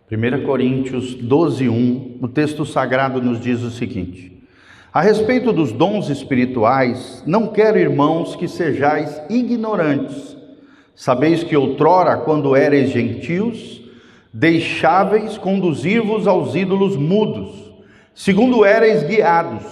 1 Coríntios 12:1, o texto sagrado nos diz o seguinte: a respeito dos dons espirituais, não quero, irmãos, que sejais ignorantes. Sabeis que outrora, quando éreis gentios, deixáveis conduzir-vos aos ídolos mudos, segundo éreis guiados.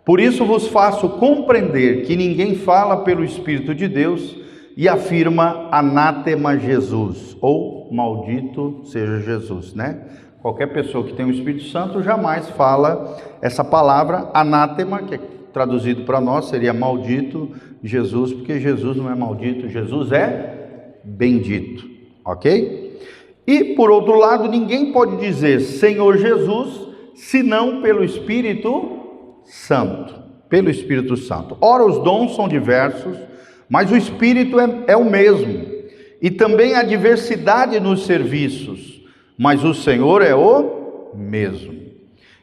Por isso vos faço compreender que ninguém fala pelo Espírito de Deus e afirma anátema Jesus, ou maldito seja Jesus, né? Qualquer pessoa que tem o Espírito Santo jamais fala essa palavra anátema, que é traduzido para nós seria maldito Jesus, porque Jesus não é maldito, Jesus é bendito, ok? E por outro lado, ninguém pode dizer Senhor Jesus, senão pelo Espírito Santo, pelo Espírito Santo. Ora, os dons são diversos, mas o Espírito é o mesmo, e também há diversidade nos serviços, mas o Senhor é o mesmo.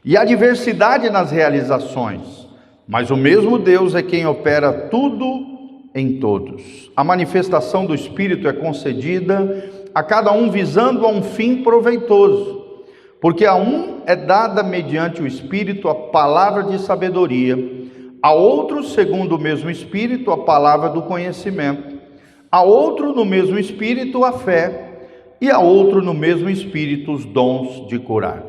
E há diversidade nas realizações, mas o mesmo Deus é quem opera tudo em todos. A manifestação do Espírito é concedida a cada um visando a um fim proveitoso, porque a um é dada mediante o Espírito a palavra de sabedoria, a outro, segundo o mesmo Espírito, a palavra do conhecimento, a outro, no mesmo Espírito, a fé, e a outro, no mesmo Espírito, os dons de curar,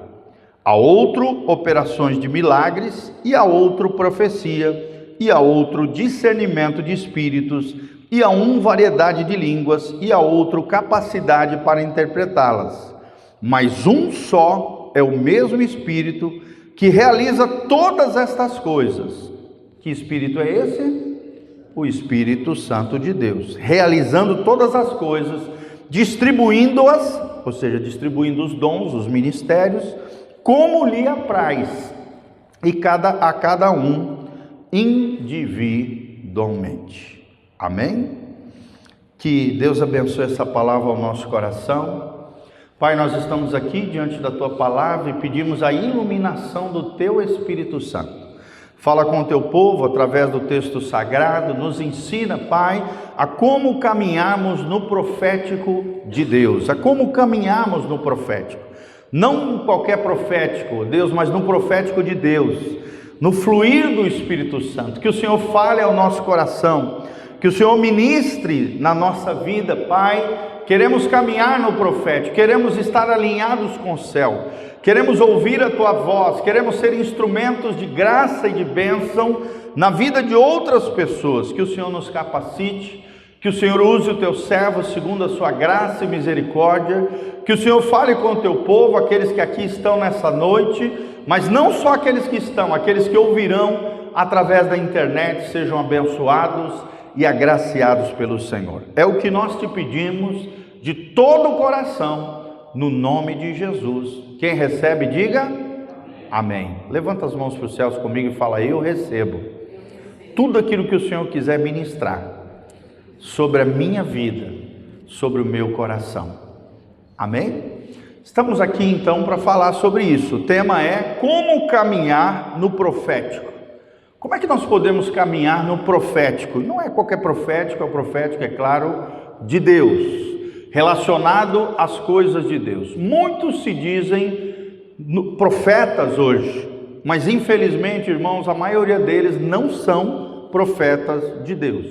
a outro, operações de milagres, e a outro, profecia, e a outro, discernimento de espíritos, e a um, variedade de línguas, e a outro, capacidade para interpretá-las. Mas um só é o mesmo Espírito que realiza todas estas coisas. Que Espírito é esse? O Espírito Santo de Deus, realizando todas as coisas, distribuindo-as, ou seja, distribuindo os dons, os ministérios, como lhe apraz, e a cada um individualmente. Amém? Que Deus abençoe essa palavra ao nosso coração. Pai, nós estamos aqui diante da Tua palavra e pedimos a iluminação do Teu Espírito Santo. Fala com o Teu povo através do texto sagrado, nos ensina, Pai, a como caminharmos no profético de Deus, a como caminharmos no profético. Não qualquer profético, Deus, mas no profético de Deus, no fluir do Espírito Santo. Que o Senhor fale ao nosso coração, que o Senhor ministre na nossa vida, Pai. Queremos caminhar no profético, queremos estar alinhados com o céu, queremos ouvir a Tua voz, queremos ser instrumentos de graça e de bênção na vida de outras pessoas. Que o Senhor nos capacite, que o Senhor use o Teu servo segundo a Sua graça e misericórdia, que o Senhor fale com o Teu povo, aqueles que aqui estão nessa noite, mas não só aqueles que estão, aqueles que ouvirão através da internet, sejam abençoados e agraciados pelo Senhor. É o que nós Te pedimos de todo o coração, no nome de Jesus. Quem recebe, diga amém. Levanta as mãos para os céus comigo e fala: eu recebo tudo aquilo que o Senhor quiser ministrar sobre a minha vida, sobre o meu coração. Amém? Estamos aqui então para falar sobre isso. O tema é como caminhar no profético. Como é que nós podemos caminhar no profético? Não é qualquer profético, é o profético, é claro, de Deus, relacionado às coisas de Deus. Muitos se dizem profetas hoje, mas infelizmente, irmãos, a maioria deles não são profetas de Deus.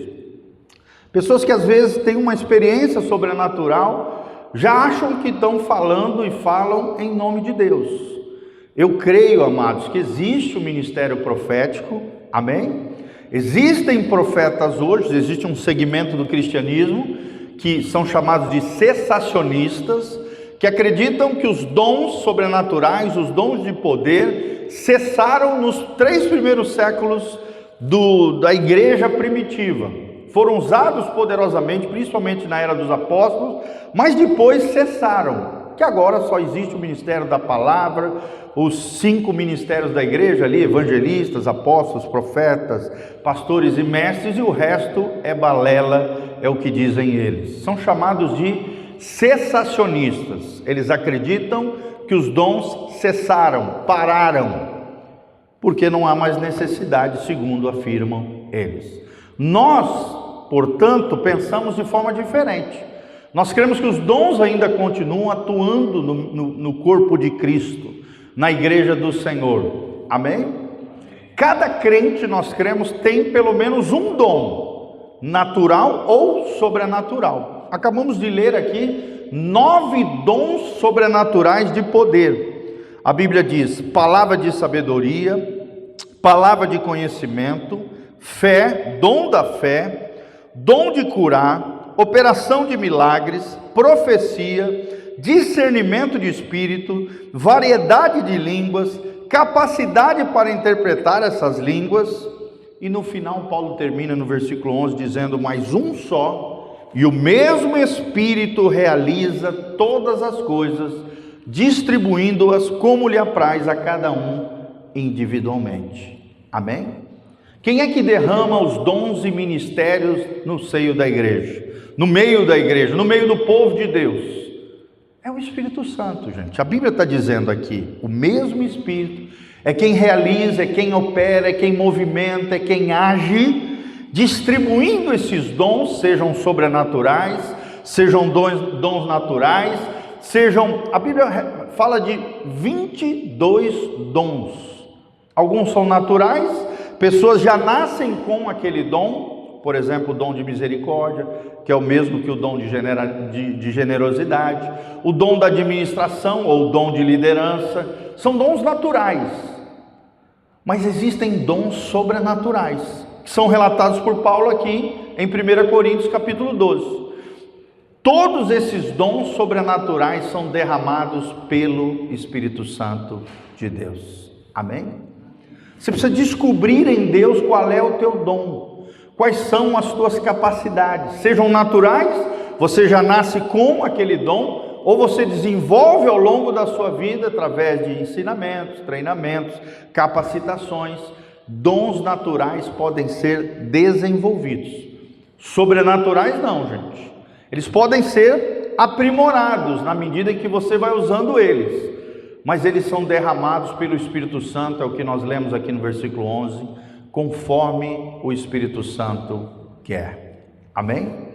Pessoas que às vezes têm uma experiência sobrenatural, já acham que estão falando e falam em nome de Deus. Eu creio, amados, que existe o ministério profético, amém? Existem profetas hoje, existe um segmento do cristianismo que são chamados de cessacionistas, que acreditam que os dons sobrenaturais, os dons de poder, cessaram nos 3 primeiros séculos da igreja primitiva. Foram usados poderosamente, principalmente na era dos apóstolos, mas depois cessaram. Que agora só existe o ministério da palavra, os 5 ministérios da igreja ali, evangelistas, apóstolos, profetas, pastores e mestres, e o resto é balela, é o que dizem eles. São chamados de cessacionistas. Eles acreditam que os dons cessaram, pararam, porque não há mais necessidade, segundo afirmam eles. Nós, portanto, pensamos de forma diferente. Nós cremos que os dons ainda continuam atuando no corpo de Cristo, na igreja do Senhor. Amém? Cada crente, nós cremos, tem pelo menos um dom, natural ou sobrenatural. Acabamos de ler aqui 9 dons sobrenaturais de poder. A Bíblia diz: palavra de sabedoria, palavra de conhecimento, fé, dom da fé, dom de curar, operação de milagres, profecia, discernimento de espírito, variedade de línguas, capacidade para interpretar essas línguas. E no final Paulo termina no versículo 11 dizendo: mas um só e o mesmo Espírito realiza todas as coisas, distribuindo-as como lhe apraz a cada um individualmente. Amém? Quem é que derrama os dons e ministérios no seio da igreja, no meio da igreja, no meio do povo de Deus? É o Espírito Santo, gente. A Bíblia está dizendo aqui: o mesmo Espírito é quem realiza, é quem opera, é quem movimenta, é quem age, distribuindo esses dons, sejam sobrenaturais, sejam dons naturais, sejam... A Bíblia fala de 22 dons. Alguns são naturais, pessoas já nascem com aquele dom, por exemplo, o dom de misericórdia, que é o mesmo que o dom de generosidade, o dom da administração ou o dom de liderança, são dons naturais. Mas existem dons sobrenaturais, que são relatados por Paulo aqui em 1 Coríntios capítulo 12. Todos esses dons sobrenaturais são derramados pelo Espírito Santo de Deus. Amém? Você precisa descobrir em Deus qual é o teu dom, quais são as tuas capacidades, sejam naturais, você já nasce com aquele dom, ou você desenvolve ao longo da sua vida através de ensinamentos, treinamentos, capacitações. Dons naturais podem ser desenvolvidos, sobrenaturais não, gente. Eles podem ser aprimorados na medida em que você vai usando eles, mas eles são derramados pelo Espírito Santo, é o que nós lemos aqui no versículo 11, conforme o Espírito Santo quer. Amém?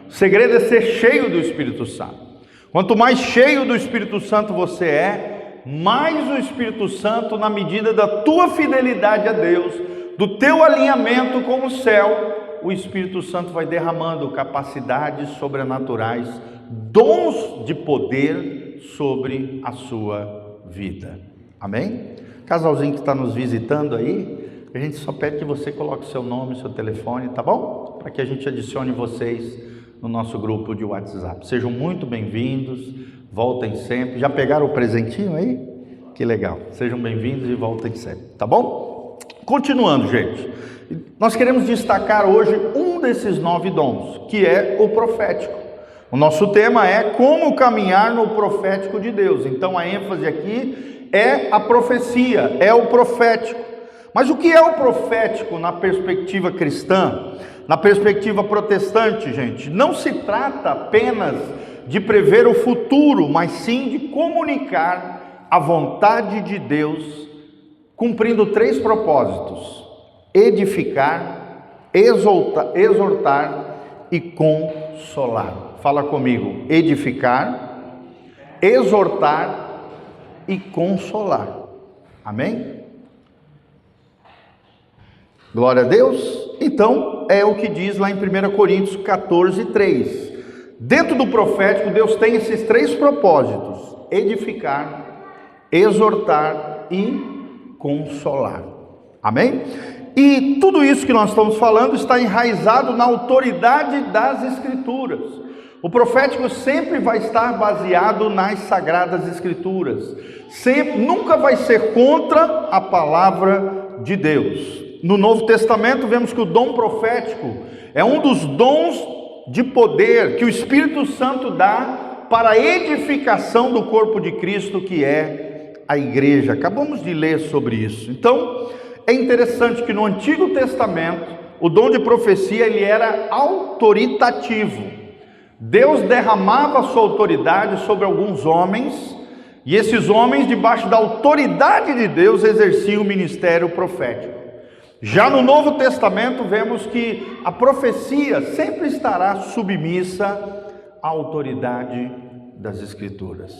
O segredo é ser cheio do Espírito Santo. Quanto mais cheio do Espírito Santo você é, mais o Espírito Santo, na medida da tua fidelidade a Deus, do teu alinhamento com o céu, o Espírito Santo vai derramando capacidades sobrenaturais, dons de poder sobre a sua vida. Amém? Casalzinho que está nos visitando aí, a gente só pede que você coloque seu nome, seu telefone, tá bom? Para que a gente adicione vocês no nosso grupo de WhatsApp. Sejam muito bem-vindos, voltem sempre. Já pegaram o presentinho aí? Que legal. Sejam bem-vindos e voltem sempre, tá bom? Continuando, gente. Nós queremos destacar hoje um desses 9 dons, que é o profético. O nosso tema é como caminhar no profético de Deus. Então a ênfase aqui é a profecia, é o profético. Mas o que é o profético na perspectiva cristã, na perspectiva protestante, gente? Não se trata apenas de prever o futuro, mas sim de comunicar a vontade de Deus, cumprindo 3 propósitos: edificar, exortar e consolar. Fala comigo: edificar, exortar e consolar. Amém? Glória a Deus. Então, é o que diz lá em 1 Coríntios 14, 3. Dentro do profético, Deus tem esses 3 propósitos: edificar, exortar e consolar. Amém? E tudo isso que nós estamos falando está enraizado na autoridade das Escrituras. O profético sempre vai estar baseado nas Sagradas Escrituras. Nunca vai ser contra a palavra de Deus. No Novo Testamento vemos que o dom profético é um dos dons de poder que o Espírito Santo dá para a edificação do corpo de Cristo, que é a igreja. Acabamos de ler sobre isso. Então, é interessante que no Antigo Testamento, o dom de profecia ele era autoritativo. Deus derramava a sua autoridade sobre alguns homens, e esses homens, debaixo da autoridade de Deus, exerciam o ministério profético. Já no Novo Testamento, vemos que a profecia sempre estará submissa a autoridade das Escrituras.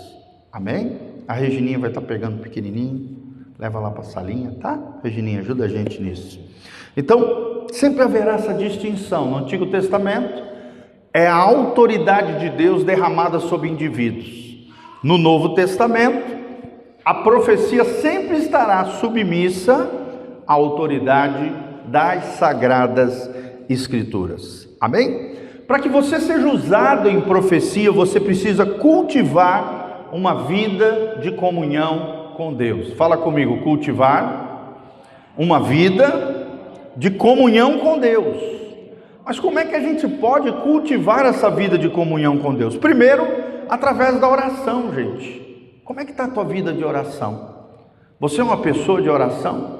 Amém? A Regininha vai estar pegando pequenininho, leva lá para a salinha, tá? Regininha, ajuda a gente nisso. Então, sempre haverá essa distinção. No Antigo Testamento, é a autoridade de Deus derramada sobre indivíduos. No Novo Testamento, a profecia sempre estará submissa à autoridade das Sagradas Escrituras. Amém? Para que você seja usado em profecia, você precisa cultivar uma vida de comunhão com Deus. Fala comigo, cultivar uma vida de comunhão com Deus. Mas como é que a gente pode cultivar essa vida de comunhão com Deus? Primeiro, através da oração, gente. Como é que está a tua vida de oração? Você é uma pessoa de oração?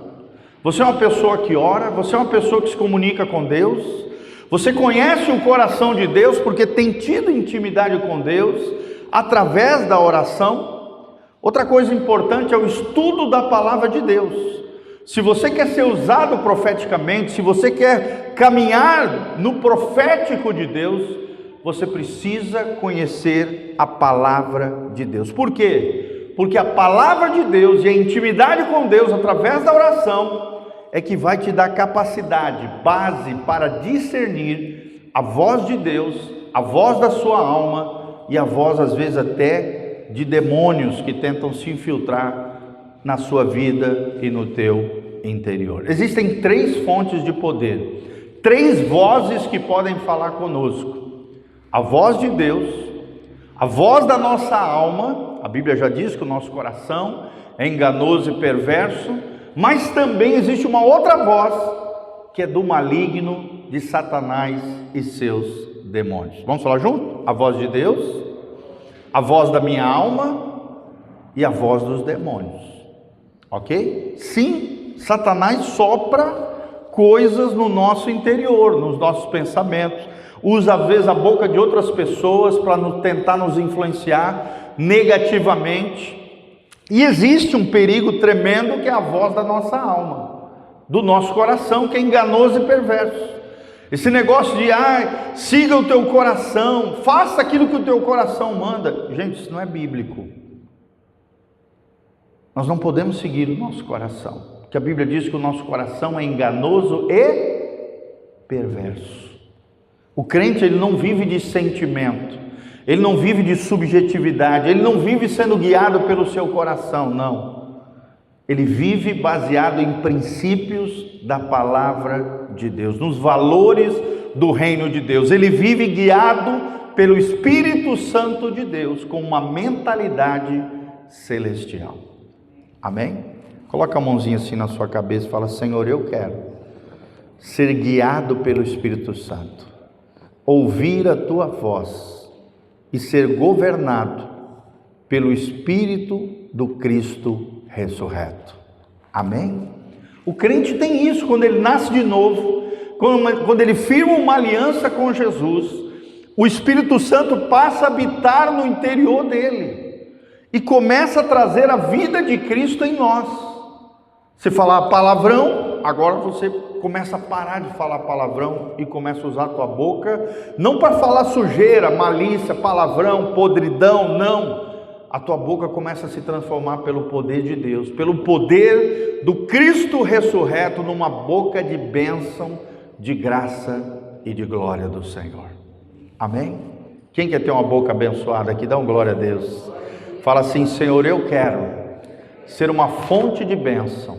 Você é uma pessoa que ora? Você é uma pessoa que se comunica com Deus? Você conhece o coração de Deus porque tem tido intimidade com Deus através da oração? Outra coisa importante é o estudo da palavra de Deus. Se você quer ser usado profeticamente, se você quer caminhar no profético de Deus, você precisa conhecer a palavra de Deus. Por quê? Porque a palavra de Deus e a intimidade com Deus através da oração é que vai te dar capacidade, base para discernir a voz de Deus, a voz da sua alma e a voz às vezes até de demônios que tentam se infiltrar na sua vida e no teu interior. Existem 3 fontes de poder, 3 vozes que podem falar conosco: a voz de Deus, a voz da nossa alma. A Bíblia já diz que o nosso coração é enganoso e perverso, mas também existe uma outra voz que é do maligno, de Satanás e seus demônios. Vamos falar junto? A voz de Deus, a voz da minha alma e a voz dos demônios. Ok? Sim, Satanás sopra coisas no nosso interior, nos nossos pensamentos, usa às vezes a boca de outras pessoas para tentar nos influenciar negativamente. E existe um perigo tremendo que é a voz da nossa alma, do nosso coração, que é enganoso e perverso. Esse negócio de, siga o teu coração, faça aquilo que o teu coração manda. Gente, isso não é bíblico. Nós não podemos seguir o nosso coração, porque a Bíblia diz que o nosso coração é enganoso e perverso. O crente, ele não vive de sentimento, ele não vive de subjetividade, ele não vive sendo guiado pelo seu coração, não. Ele vive baseado em princípios da palavra de Deus, nos valores do reino de Deus. Ele vive guiado pelo Espírito Santo de Deus, com uma mentalidade celestial. Amém? Coloca a mãozinha assim na sua cabeça e fala: Senhor, eu quero ser guiado pelo Espírito Santo, ouvir a tua voz e ser governado pelo Espírito do Cristo ressurreto. Amém? O crente tem isso quando ele nasce de novo, quando ele firma uma aliança com Jesus, o Espírito Santo passa a habitar no interior dele e começa a trazer a vida de Cristo em nós. Se falar palavrão, agora você começa a parar de falar palavrão e começa a usar a tua boca, não para falar sujeira, malícia, palavrão, podridão, não. A tua boca começa a se transformar pelo poder de Deus, pelo poder do Cristo ressurreto, numa boca de bênção, de graça e de glória do Senhor. Amém? Quem quer ter uma boca abençoada aqui? Dá um glória a Deus. Fala assim: Senhor, eu quero ser uma fonte de bênção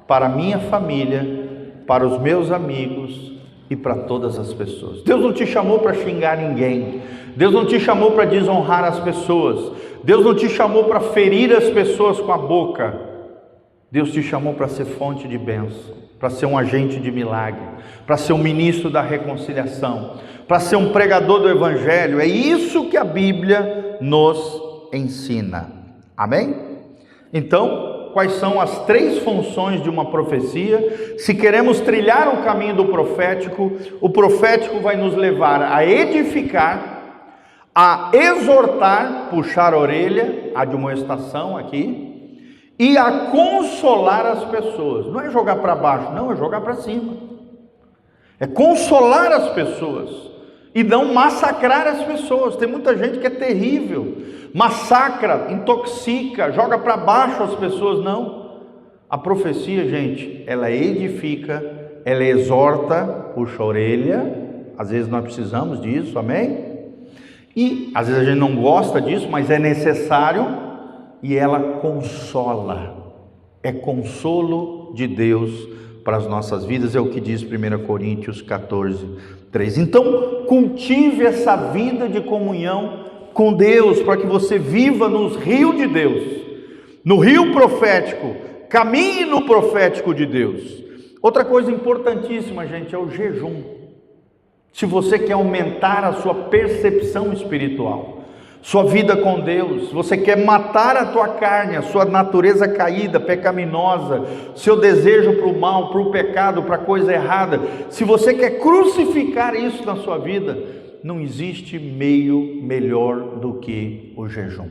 para a minha família, para os meus amigos e para todas as pessoas. Deus não te chamou para xingar ninguém. Deus não te chamou para desonrar as pessoas. Deus não te chamou para ferir as pessoas com a boca. Deus te chamou para ser fonte de bênção, para ser um agente de milagre, para ser um ministro da reconciliação, para ser um pregador do Evangelho. É isso que a Bíblia nos ensina. Amém? Então, quais são as 3 funções de uma profecia? Se queremos trilhar o caminho do profético, o profético vai nos levar a edificar, a exortar, puxar a orelha, a admoestação aqui, e a consolar as pessoas. Não é jogar para baixo, não, é jogar para cima. É consolar as pessoas. e não massacrar as pessoas. Tem muita gente que é terrível, massacra, intoxica, joga para baixo as pessoas. Não, a profecia, gente, ela edifica, ela exorta, puxa a orelha. Às vezes nós precisamos disso, amém? E às vezes a gente não gosta disso, mas é necessário. E ela consola, é consolo de Deus para as nossas vidas, é o que diz 1 Coríntios 14:3. Então, cultive essa vida de comunhão com Deus, para que você viva nos rios de Deus, no rio profético, caminhe no profético de Deus. Outra coisa importantíssima, gente, é o jejum. Se você quer aumentar a sua percepção espiritual, sua vida com Deus, você quer matar a tua carne, a sua natureza caída, pecaminosa, seu desejo para o mal, para o pecado, para a coisa errada, se você quer crucificar isso na sua vida, não existe meio melhor do que o jejum.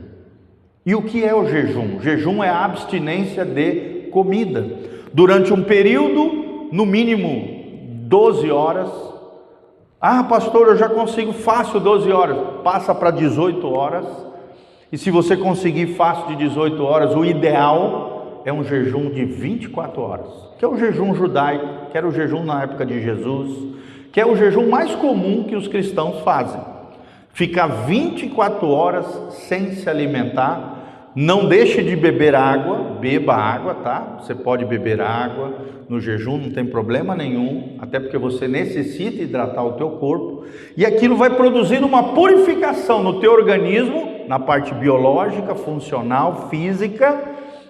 E o que é o jejum? O jejum é a abstinência de comida, durante um período, no mínimo 12 horas, ah, pastor, eu já consigo fácil 12 horas, passa para 18 horas, e se você conseguir fácil de 18 horas, o ideal é um jejum de 24 horas, que é o jejum judaico, que era o jejum na época de Jesus, que é o jejum mais comum que os cristãos fazem, ficar 24 horas sem se alimentar. Não deixe de beber água, beba água, tá? Você pode beber água no jejum, não tem problema nenhum, até porque você necessita hidratar o teu corpo, e aquilo vai produzindo uma purificação no teu organismo, na parte biológica, funcional, física,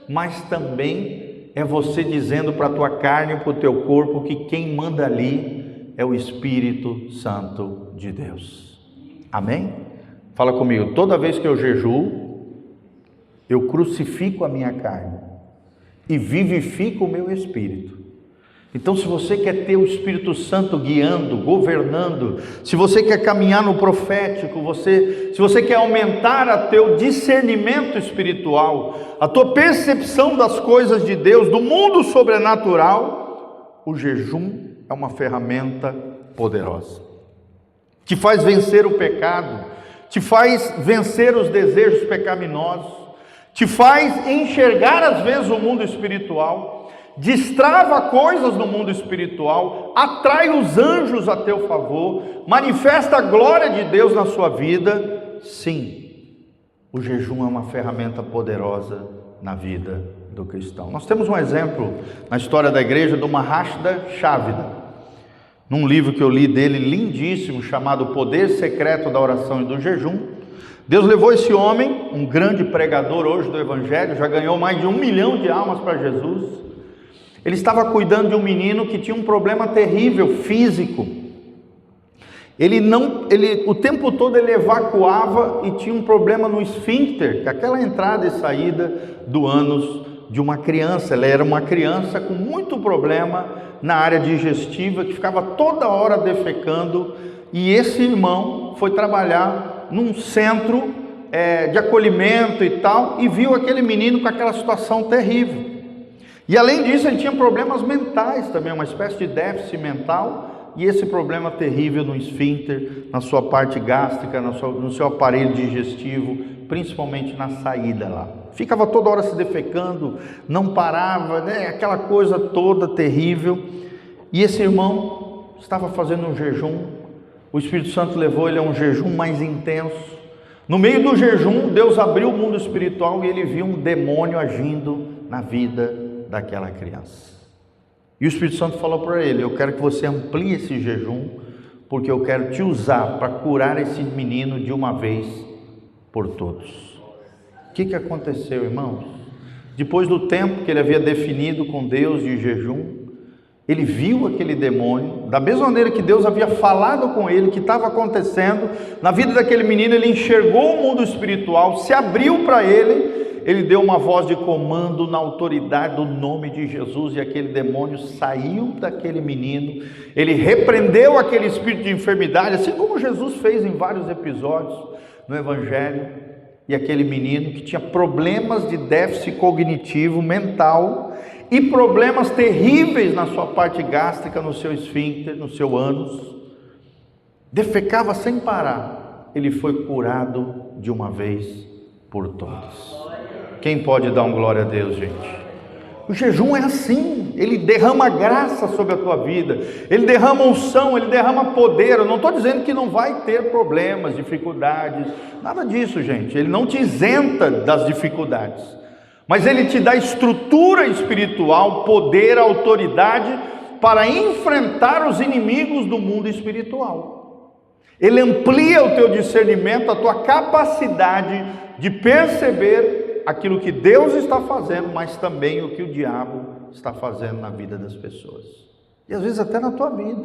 mas também é você dizendo para a tua carne, para o teu corpo, que quem manda ali é o Espírito Santo de Deus. Amém? Fala comigo, toda vez que eu jejuo, eu crucifico a minha carne e vivifico o meu espírito. Então, se você quer ter o Espírito Santo guiando, governando, se você quer caminhar no profético, se você quer aumentar o teu discernimento espiritual, a tua percepção das coisas de Deus, do mundo sobrenatural, o jejum é uma ferramenta poderosa. Te faz vencer o pecado, te faz vencer os desejos pecaminosos, te faz enxergar às vezes o mundo espiritual, destrava coisas no mundo espiritual, atrai os anjos a teu favor, manifesta a glória de Deus na sua vida. Sim, o jejum é uma ferramenta poderosa na vida do cristão. Nós temos um exemplo na história da igreja do Maharshda Shavida, num livro que eu li dele, lindíssimo, chamado O Poder Secreto da Oração e do Jejum. Deus levou esse homem, um grande pregador hoje do Evangelho, já ganhou mais de 1 milhão de almas para Jesus. Ele estava cuidando de um menino que tinha um problema terrível, físico. O tempo todo ele evacuava e tinha um problema no esfíncter, que é aquela entrada e saída do ânus de uma criança. Ela era uma criança com muito problema na área digestiva, que ficava toda hora defecando, e esse irmão foi trabalhar num centro de acolhimento e tal, e viu aquele menino com aquela situação terrível. E além disso, ele tinha problemas mentais também, uma espécie de déficit mental, e esse problema terrível no esfíncter, na sua parte gástrica, no seu aparelho digestivo, principalmente na saída lá. Ficava toda hora se defecando, não parava, né? Aquela coisa toda terrível. E esse irmão estava fazendo um jejum. O Espírito Santo levou ele a um jejum mais intenso. No meio do jejum, Deus abriu o mundo espiritual e ele viu um demônio agindo na vida daquela criança. E o Espírito Santo falou para ele: eu quero que você amplie esse jejum, porque eu quero te usar para curar esse menino de uma vez por todos. O que aconteceu, irmãos? Depois do tempo que ele havia definido com Deus de jejum, ele viu aquele demônio, da mesma maneira que Deus havia falado com ele, que estava acontecendo na vida daquele menino. Ele enxergou o mundo espiritual, se abriu para ele deu uma voz de comando na autoridade do nome de Jesus, e aquele demônio saiu daquele menino. Ele repreendeu aquele espírito de enfermidade, assim como Jesus fez em vários episódios no Evangelho, e aquele menino que tinha problemas de déficit cognitivo, mental, e problemas terríveis na sua parte gástrica, no seu esfíncter, no seu ânus, defecava sem parar, ele foi curado de uma vez por todas. Quem pode dar um glória a Deus, gente? O jejum é assim, ele derrama graça sobre a tua vida, ele derrama unção, ele derrama poder. Eu não estou dizendo que não vai ter problemas, dificuldades, nada disso, gente. Ele não te isenta das dificuldades, mas ele te dá estrutura espiritual, poder, autoridade para enfrentar os inimigos do mundo espiritual. Ele amplia o teu discernimento, a tua capacidade de perceber aquilo que Deus está fazendo, mas também o que o diabo está fazendo na vida das pessoas. E às vezes até na tua vida,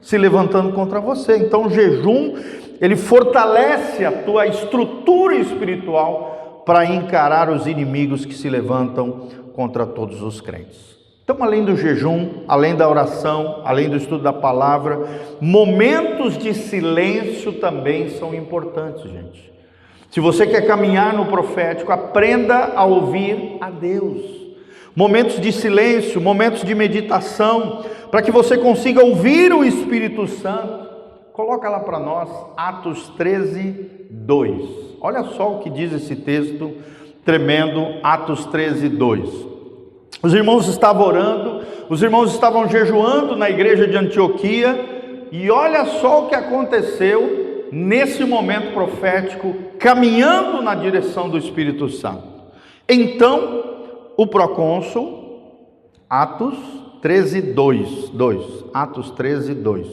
se levantando contra você. Então o jejum, ele fortalece a tua estrutura espiritual para encarar os inimigos que se levantam contra todos os crentes. Então, além do jejum, além da oração, além do estudo da palavra, momentos de silêncio também são importantes, gente. Se você quer caminhar no profético, aprenda a ouvir a Deus. Momentos de silêncio, momentos de meditação, para que você consiga ouvir o Espírito Santo. Coloca lá para nós, Atos 13, 2. Olha só o que diz esse texto tremendo, Atos 13, 2. Os irmãos estavam orando, os irmãos estavam jejuando na igreja de Antioquia, e olha só o que aconteceu nesse momento profético, caminhando na direção do Espírito Santo. Então, o procônsul, Atos 13, 2. Atos 13, 2.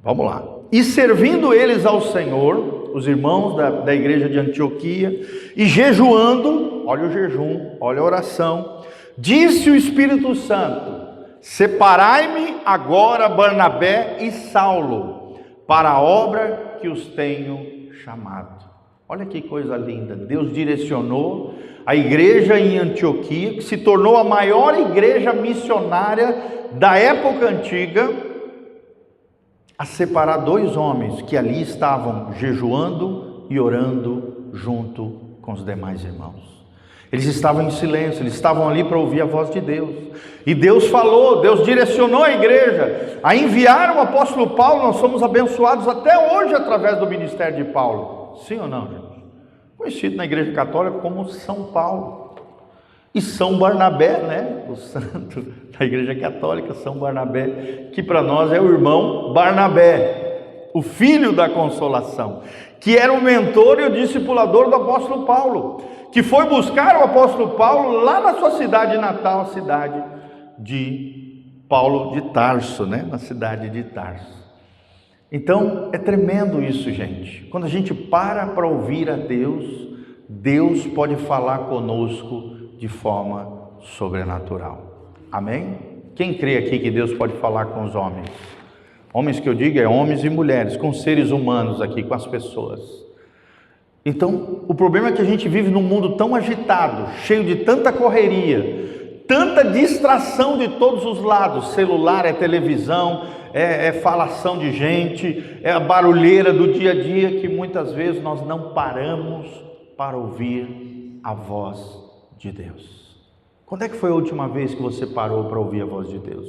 Vamos lá. E servindo eles ao Senhor, os irmãos da igreja de Antioquia, e jejuando, olha o jejum, olha a oração, disse o Espírito Santo: separai-me agora Barnabé e Saulo, para a obra que os tenho chamado. Olha que coisa linda, Deus direcionou a igreja em Antioquia, que se tornou a maior igreja missionária da época antiga, a separar dois homens que ali estavam jejuando e orando junto com os demais irmãos. Eles estavam em silêncio, eles estavam ali para ouvir a voz de Deus. E Deus falou, Deus direcionou a igreja a enviar o apóstolo Paulo. Nós somos abençoados até hoje através do ministério de Paulo. Sim ou não, gente? Conhecido na igreja católica como São Paulo. E São Barnabé, né? O santo da igreja católica, São Barnabé, que para nós é o irmão Barnabé, o filho da consolação, que era o mentor e o discipulador do apóstolo Paulo, que foi buscar o apóstolo Paulo lá na sua cidade natal, a cidade de Paulo de Tarso, né? Na cidade de Tarso. Então, é tremendo isso, gente. Quando a gente para ouvir a Deus, Deus pode falar conosco de forma sobrenatural. Amém? Quem crê aqui que Deus pode falar com os homens? Homens que eu digo é homens e mulheres, com seres humanos aqui, com as pessoas. Então, o problema é que a gente vive num mundo tão agitado, cheio de tanta correria, tanta distração de todos os lados. Celular, é televisão, é falação de gente, é a barulheira do dia a dia, que muitas vezes nós não paramos para ouvir a voz de Deus. Quando é que foi a última vez que você parou para ouvir a voz de Deus?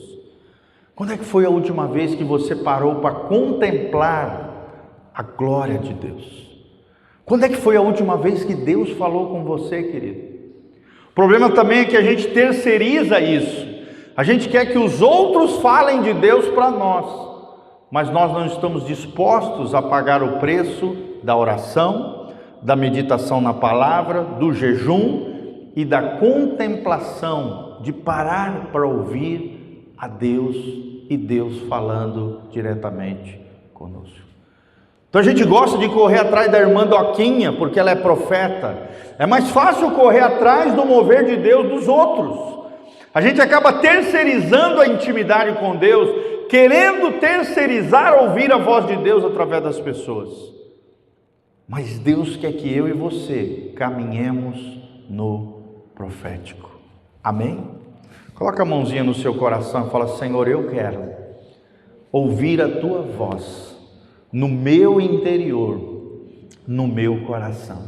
Quando é que foi a última vez que você parou para contemplar a glória de Deus? Quando é que foi a última vez que Deus falou com você, querido? O problema também é que a gente terceiriza isso. A gente quer que os outros falem de Deus para nós, mas nós não estamos dispostos a pagar o preço da oração, da meditação na palavra, do jejum e da contemplação, de parar para ouvir a Deus e Deus falando diretamente conosco. Então a gente gosta de correr atrás da irmã Doquinha, porque ela é profeta. É mais fácil correr atrás do mover de Deus dos outros. A gente acaba terceirizando a intimidade com Deus, querendo terceirizar ouvir a voz de Deus através das pessoas. Mas Deus quer que eu e você caminhemos no profético. Amém? Coloca a mãozinha no seu coração e fala: Senhor, eu quero ouvir a tua voz no meu interior, no meu coração.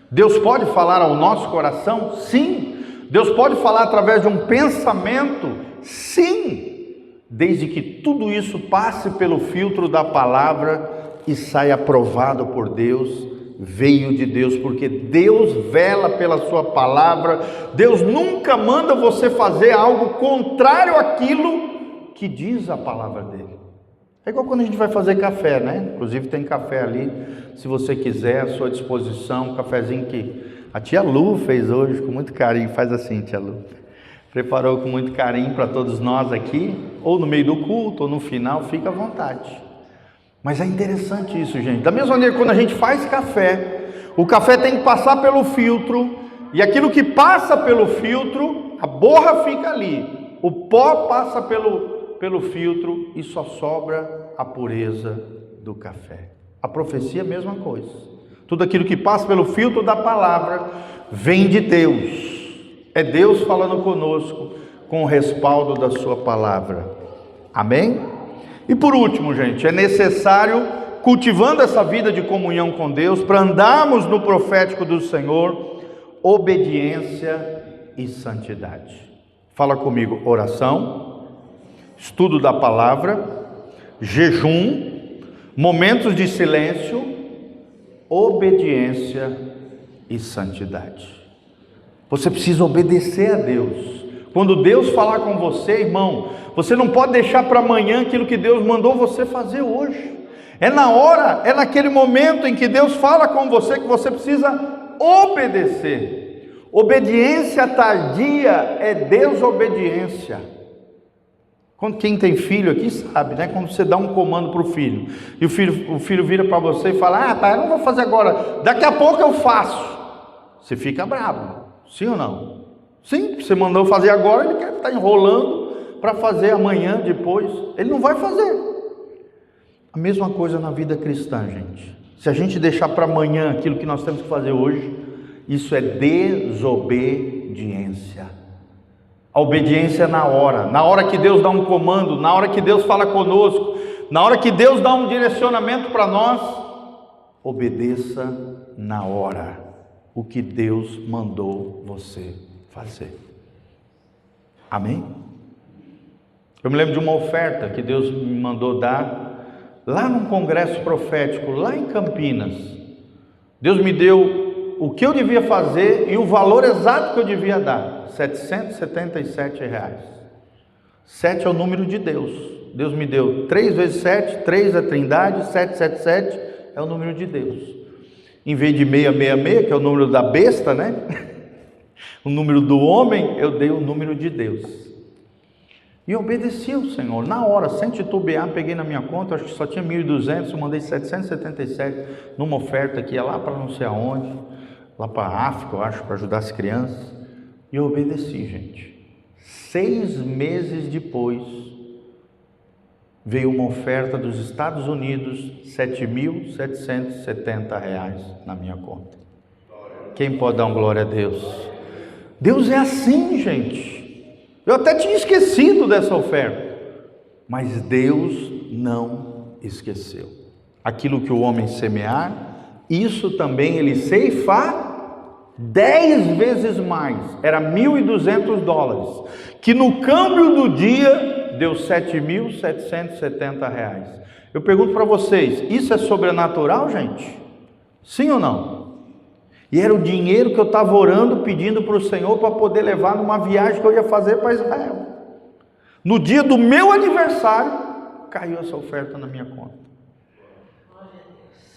Deus pode falar ao nosso coração? Sim. Deus pode falar através de um pensamento? Sim. desde que tudo isso passe pelo filtro da palavra e saia aprovado por Deus, veio de Deus, porque Deus vela pela sua palavra. Deus nunca manda você fazer algo contrário àquilo que diz a palavra dele. É igual quando a gente vai fazer café, né? Inclusive tem café ali, se você quiser, à sua disposição, um cafezinho que a tia Lu fez hoje com muito carinho. Faz assim, tia Lu. Preparou com muito carinho para todos nós aqui, ou no meio do culto, ou no final, fica à vontade. Mas é interessante isso, gente. Da mesma maneira, quando a gente faz café, o café tem que passar pelo filtro, e aquilo que passa pelo filtro, a borra fica ali, o pó passa pelo filtro e só sobra a pureza do café. A profecia é a mesma coisa. Tudo aquilo que passa pelo filtro da palavra vem de Deus. É Deus falando conosco com o respaldo da sua palavra. Amém? E por último, gente, é necessário, cultivando essa vida de comunhão com Deus, para andarmos no profético do Senhor, obediência e santidade. Fala comigo: oração, estudo da palavra, jejum, momentos de silêncio, obediência e santidade. Você precisa obedecer a Deus. Quando Deus falar com você, irmão, você não pode deixar para amanhã aquilo que Deus mandou você fazer hoje. É na hora, é naquele momento em que Deus fala com você que você precisa obedecer. Obediência tardia é desobediência. Quem tem filho aqui sabe, né? Quando você dá um comando para o filho, e o filho vira para você e fala: pai, eu não vou fazer agora, daqui a pouco eu faço. Você fica bravo, sim ou não? Sim, você mandou fazer agora, ele quer estar enrolando para fazer amanhã, depois. Ele não vai fazer. A mesma coisa na vida cristã, gente. Se a gente deixar para amanhã aquilo que nós temos que fazer hoje, isso é desobediência. A obediência é na hora que Deus dá um comando, na hora que Deus fala conosco, na hora que Deus dá um direcionamento para nós, obedeça na hora o que Deus mandou você fazer. Amém? Eu me lembro de uma oferta que Deus me mandou dar lá num congresso profético, lá em Campinas. Deus me deu o que eu devia fazer e o valor exato que eu devia dar: R$777. 7 é o número de Deus. Deus me deu 3 vezes 7, 3 é a trindade, 777 é o número de Deus. Em vez de 666, que é o número da besta, né? O número do homem, eu dei o número de Deus. E obedeci ao Senhor, na hora, sem titubear, peguei na minha conta, acho que só tinha 1.200, eu mandei 777 numa oferta que ia lá para não sei aonde, lá para a África, eu acho, para ajudar as crianças. E eu obedeci, gente. 6 meses depois, veio uma oferta dos Estados Unidos, R$7.770 na minha conta. Quem pode dar uma glória a Deus? Deus é assim, gente. Eu até tinha esquecido dessa oferta, mas Deus não esqueceu. Aquilo que o homem semear, isso também ele ceifa 10 vezes mais. Era $1.200, que no câmbio do dia deu R$7.770. Eu pergunto para vocês, isso é sobrenatural, gente? Sim ou não? E era o dinheiro que eu estava orando, pedindo para o Senhor para poder levar numa viagem que eu ia fazer para Israel. No dia do meu aniversário, caiu essa oferta na minha conta.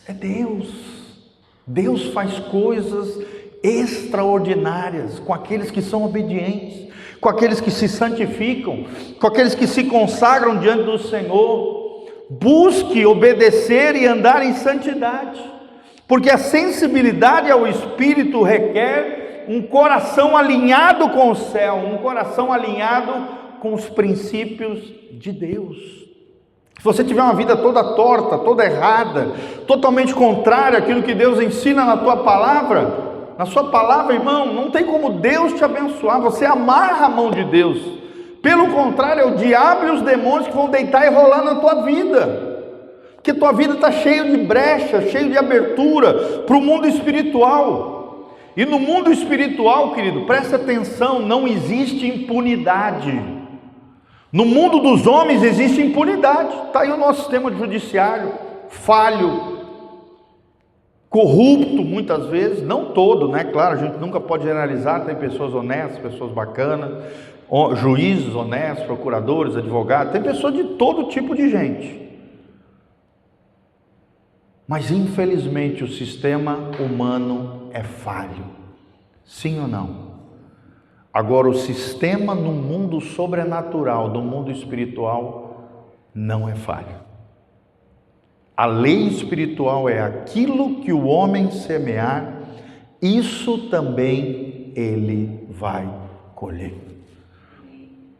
É Deus. Deus faz coisas extraordinárias com aqueles que são obedientes, com aqueles que se santificam, com aqueles que se consagram diante do Senhor. Busque obedecer e andar em santidade, porque a sensibilidade ao Espírito requer um coração alinhado com o céu, um coração alinhado com os princípios de Deus. Se você tiver uma vida toda torta, toda errada, totalmente contrária àquilo que Deus ensina na tua palavra, na sua palavra, irmão, não tem como Deus te abençoar. Você amarra a mão de Deus. Pelo contrário, é o diabo e os demônios que vão deitar e rolar na tua vida, porque tua vida está cheia de brecha, cheia de abertura para o mundo espiritual. E no mundo espiritual, querido, presta atenção, não existe impunidade. No mundo dos homens existe impunidade. Está aí o nosso sistema judiciário, falho, corrupto muitas vezes, não todo, né? Claro, a gente nunca pode generalizar, tem pessoas honestas, pessoas bacanas, juízes honestos, procuradores, advogados, tem pessoas de todo tipo de gente. Mas infelizmente o sistema humano é falho, sim ou não? Agora o sistema no mundo sobrenatural, no mundo espiritual, não é falho. A lei espiritual é aquilo que o homem semear, isso também ele vai colher.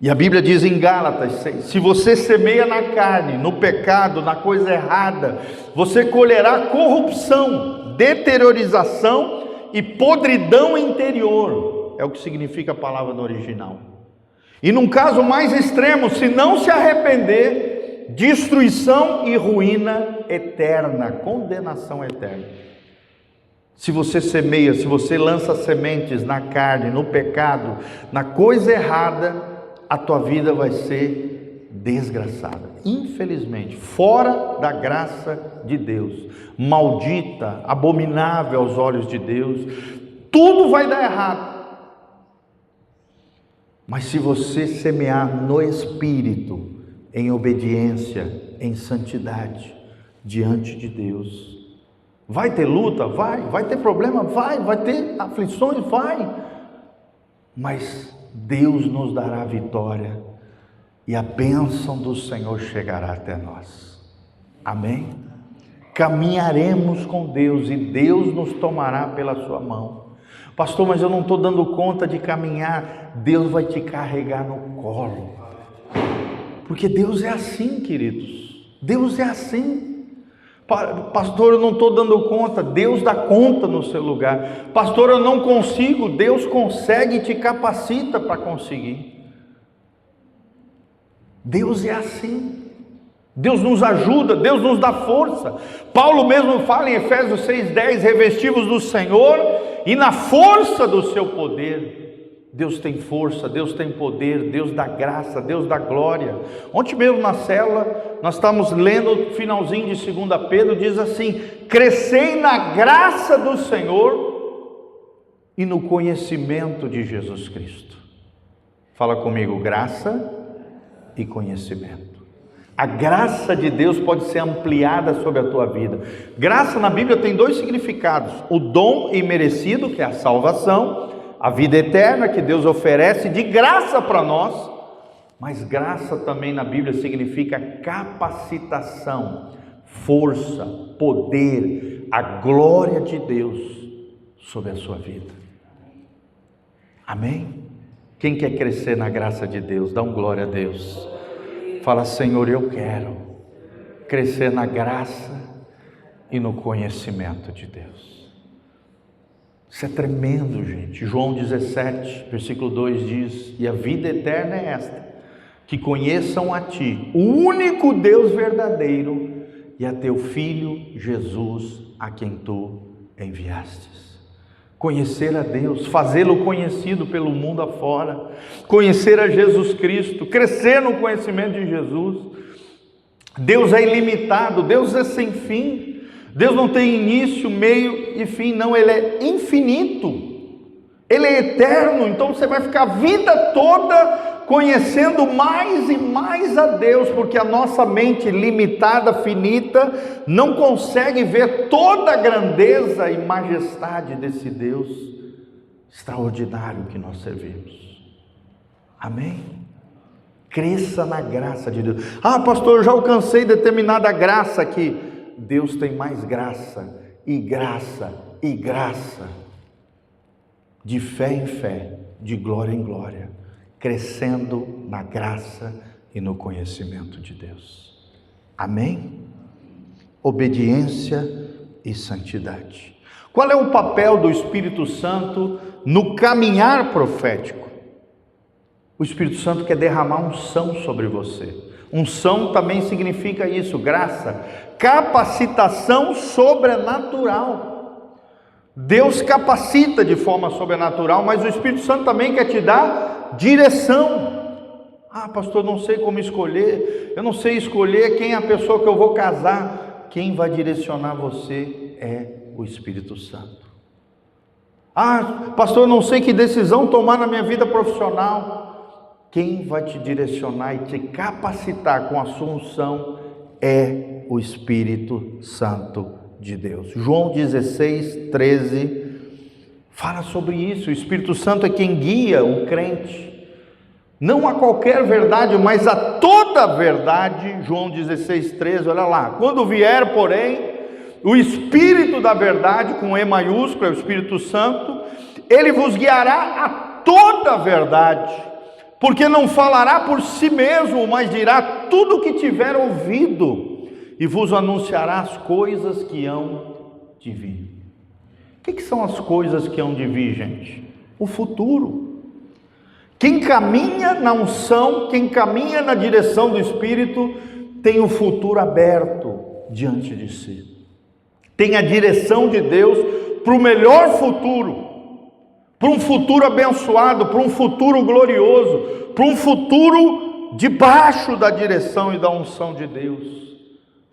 E a Bíblia diz em Gálatas 6, se você semeia na carne, no pecado, na coisa errada, você colherá corrupção, deteriorização e podridão interior. É o que significa a palavra no original. E num caso mais extremo, se não se arrepender, destruição e ruína eterna, condenação eterna. Se você semeia, se você lança sementes na carne, no pecado, na coisa errada, a tua vida vai ser desgraçada, infelizmente, fora da graça de Deus, maldita, abominável aos olhos de Deus, tudo vai dar errado. Mas se você semear no Espírito, em obediência, em santidade, diante de Deus, vai ter luta? Vai ter problema? Vai ter aflições? Vai, mas Deus nos dará vitória e a bênção do Senhor chegará até nós, amém? Caminharemos com Deus e Deus nos tomará pela sua mão. Pastor, mas eu não estou dando conta de caminhar. Deus vai te carregar no colo, porque Deus é assim, queridos, Deus é assim. Pastor, eu não estou dando conta, Deus dá conta no seu lugar. Pastor, eu não consigo, Deus consegue e te capacita para conseguir. Deus é assim, Deus nos ajuda, Deus nos dá força. Paulo mesmo fala em Efésios 6,10, revestivos do Senhor e na força do seu poder. Deus tem força, Deus tem poder, Deus dá graça, Deus dá glória. Ontem mesmo na célula, nós estamos lendo o finalzinho de 2 Pedro, diz assim: crescei na graça do Senhor e no conhecimento de Jesus Cristo. Fala comigo, graça e conhecimento. A graça de Deus pode ser ampliada sobre a tua vida. Graça na Bíblia tem dois significados: o dom imerecido, que é a salvação, a vida eterna que Deus oferece de graça para nós, mas graça também na Bíblia significa capacitação, força, poder, a glória de Deus sobre a sua vida. Amém? Quem quer crescer na graça de Deus, dá um glória a Deus. Fala, Senhor, eu quero crescer na graça e no conhecimento de Deus. Isso é tremendo, gente. João 17, versículo 2 diz: e a vida eterna é esta, que conheçam a Ti, o único Deus verdadeiro, e a Teu Filho Jesus, a quem Tu enviastes. Conhecer a Deus, fazê-lo conhecido pelo mundo afora, conhecer a Jesus Cristo, crescer no conhecimento de Jesus. Deus é ilimitado, Deus é sem fim. Deus não tem início, meio e fim, não, Ele é infinito, Ele é eterno. Então você vai ficar a vida toda conhecendo mais e mais a Deus, porque a nossa mente limitada, finita, não consegue ver toda a grandeza e majestade desse Deus extraordinário que nós servimos. Amém? Cresça na graça de Deus. Ah, pastor, eu já alcancei determinada graça aqui. Deus tem mais graça, e graça, e graça, de fé em fé, de glória em glória, crescendo na graça e no conhecimento de Deus. Amém? Obediência e santidade. Qual é o papel do Espírito Santo no caminhar profético? O Espírito Santo quer derramar unção sobre você. Unção também significa isso, graça, capacitação sobrenatural. Deus capacita de forma sobrenatural, mas o Espírito Santo também quer te dar direção. Ah, pastor, não sei como escolher, eu não sei escolher quem é a pessoa que eu vou casar. Quem vai direcionar você é o Espírito Santo. Ah, pastor, eu não sei que decisão tomar na minha vida profissional. Quem vai te direcionar e te capacitar com a sua unção é o Espírito Santo de Deus. João 16, 13 fala sobre isso. O Espírito Santo é quem guia o crente, não a qualquer verdade, mas a toda verdade. João 16, 13, olha lá. Quando vier, porém, o Espírito da verdade, com E maiúsculo, é o Espírito Santo, ele vos guiará a toda a verdade, porque não falará por si mesmo, mas dirá tudo o que tiver ouvido, e vos anunciará as coisas que hão de vir. O que são as coisas que hão de vir, gente? O futuro. Quem caminha na unção, quem caminha na direção do Espírito, tem o futuro aberto diante de si. Tem a direção de Deus para o melhor futuro, para um futuro abençoado, para um futuro glorioso, para um futuro debaixo da direção e da unção de Deus.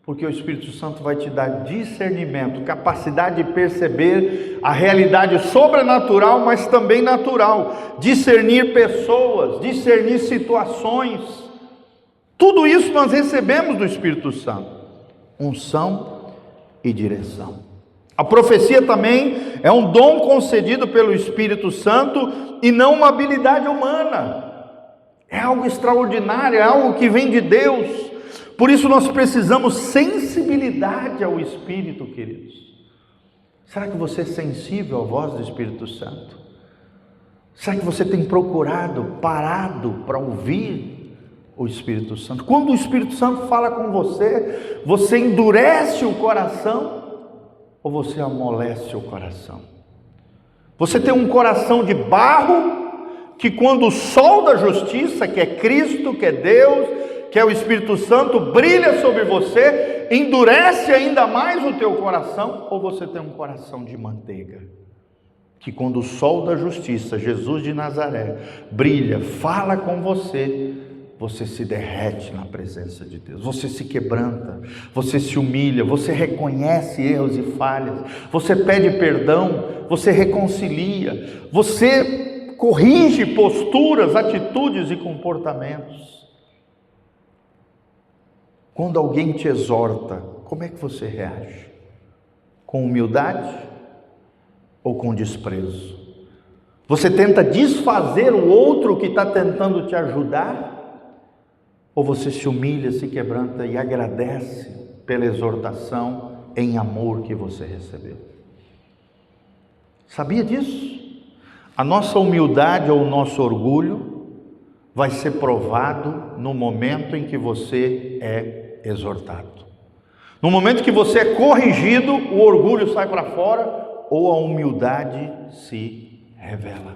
Porque o Espírito Santo vai te dar discernimento, capacidade de perceber a realidade sobrenatural, mas também natural, discernir pessoas, discernir situações. Tudo isso nós recebemos do Espírito Santo, unção e direção. A profecia também é um dom concedido pelo Espírito Santo e não uma habilidade humana. É algo extraordinário, é algo que vem de Deus. Por isso nós precisamos sensibilidade ao Espírito, queridos. Será que você é sensível à voz do Espírito Santo? Será que você tem procurado, parado para ouvir o Espírito Santo? Quando o Espírito Santo fala com você, você endurece o coração ou você amolece o coração? Você tem um coração de barro que, quando o sol da justiça, que é Cristo, que é Deus, que é o Espírito Santo, brilha sobre você, endurece ainda mais o teu coração? Ou você tem um coração de manteiga, que quando o sol da justiça, Jesus de Nazaré, brilha, fala com você, você se derrete na presença de Deus, você se quebranta, você se humilha, você reconhece erros e falhas, você pede perdão, você reconcilia, você corrige posturas, atitudes e comportamentos. Quando alguém te exorta, como é que você reage? Com humildade ou com desprezo? Você tenta desfazer o outro que está tentando te ajudar? Ou você se humilha, se quebranta e agradece pela exortação em amor que você recebeu? Sabia disso? A nossa humildade ou o nosso orgulho vai ser provado no momento em que você é exortado. No momento que você é corrigido, o orgulho sai para fora ou a humildade se revela.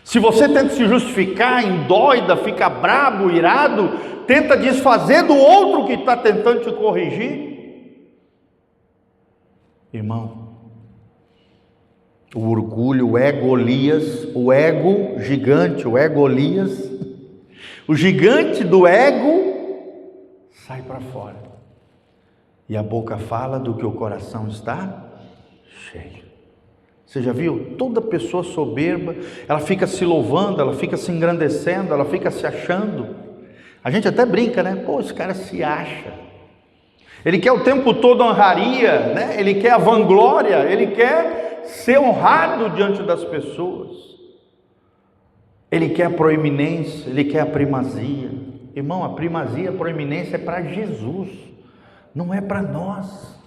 Se você tenta se justificar, endoida, fica brabo, irado, tenta desfazer do outro que está tentando te corrigir, irmão, o orgulho, o egolias, o ego gigante, o egolias, o gigante do ego sai para fora. E a boca fala do que o coração está cheio. Você já viu? Toda pessoa soberba, ela fica se louvando, ela fica se engrandecendo, ela fica se achando. A gente até brinca, né? Pô, esse cara se acha. Ele quer o tempo todo honraria, né? Ele quer a vanglória, ele quer ser honrado diante das pessoas. Ele quer a proeminência, ele quer a primazia. Irmão, a primazia, a proeminência é para Jesus, não é para nós.